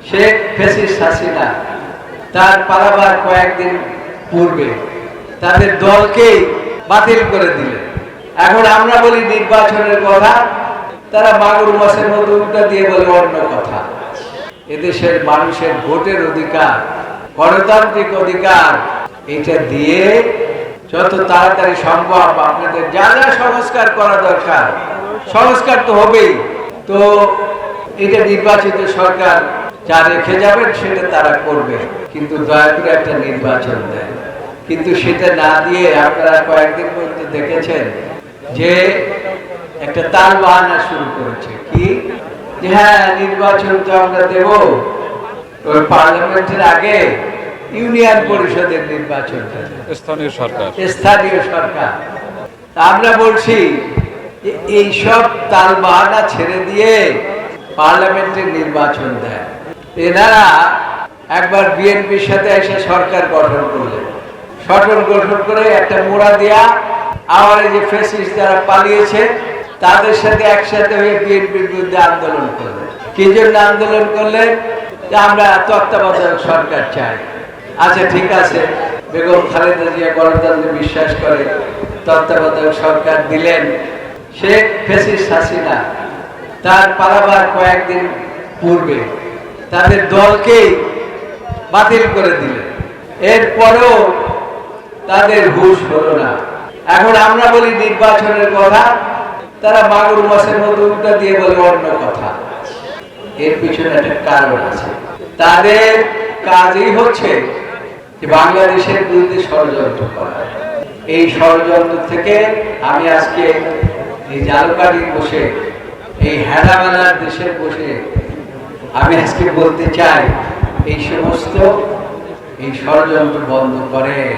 Sheikh fascist Hasina তার পালাবার কয়েকদিন পূর্বে তাদের দলকেই বাতিল করে দিলেন। এখন আমরা বলি নির্বাচনের কথা, তারা মাগুর মাছের মতো উল্টা দিয়ে বলে অন্য কথা। এদেশের মানুষের ভোটের অধিকার, গণতান্ত্রিক অধিকার, এটা দিয়ে যত তাড়াতাড়ি সম্ভব আপনাদের যা যা সংস্কার করা দরকার, সংস্কার তো হবেই। তো এটা নির্বাচিত সরকার যা রেখে যাবেন সেটা তারা করবে, কিন্তু দয়া করে একটা নির্বাচন দেয়। কিন্তু সেটা না দিয়ে আপনারা কয়েকদিন পর্যন্ত দেখেছেন যে একটা তাল বাহানা শুরু করেছে, কি যে হ্যাঁ নির্বাচন তো আমরা দেব, ওই পার্লামেন্টের আগে ইউনিয়ন পরিষদের নির্বাচন, স্থানীয় সরকার। আমরা বলছি এইসব তাল বাহানা ছেড়ে দিয়ে পার্লামেন্টের নির্বাচন দেয়। এনারা একবার বিএনপির সাথে এসে সরকার গঠন করলেন, গঠন করে একটা মোড়া দিয়া আবার এই যে ফ্যাসিস্ট যারা পালিয়েছে তাদের সাথে একসাথে হয়ে বিএনপির বিরুদ্ধে আন্দোলন করলেন। কি জন্য আন্দোলন করলেন? যে আমরা তত্ত্বাবধায়ক সরকার চাই। আচ্ছা ঠিক আছে, বেগম খালেদা জিয়া গণতন্ত্রে বিশ্বাস করে, তত্ত্বাবধায়ক সরকার দিলেন। শেখ ফ্যাসিস্ট হাসিনা তার পালাবার কয়েকদিন পূর্বে তাদের দলকেই বাতিল করে দিলেন। এরপরেও তাদের হুঁশ হলো না। এখন আমরা বলি নির্বাচনের কথা, তারা মাগুর মাছের মতো উল্টা দিয়ে বলে অন্য কথা। এর পিছনে একটা কারণ আছে। তাদের কাজই হচ্ছে যে বাংলাদেশের বিরুদ্ধে ষড়যন্ত্র করা। এই ষড়যন্ত্র থেকে আমি আজকে এই জালকাঠি বসে, এই হেলামেলার দেশে বসে আমি আজকে বলতে চাই, এই সমস্ত এই ষড়যন্ত্র বন্ধ করেন।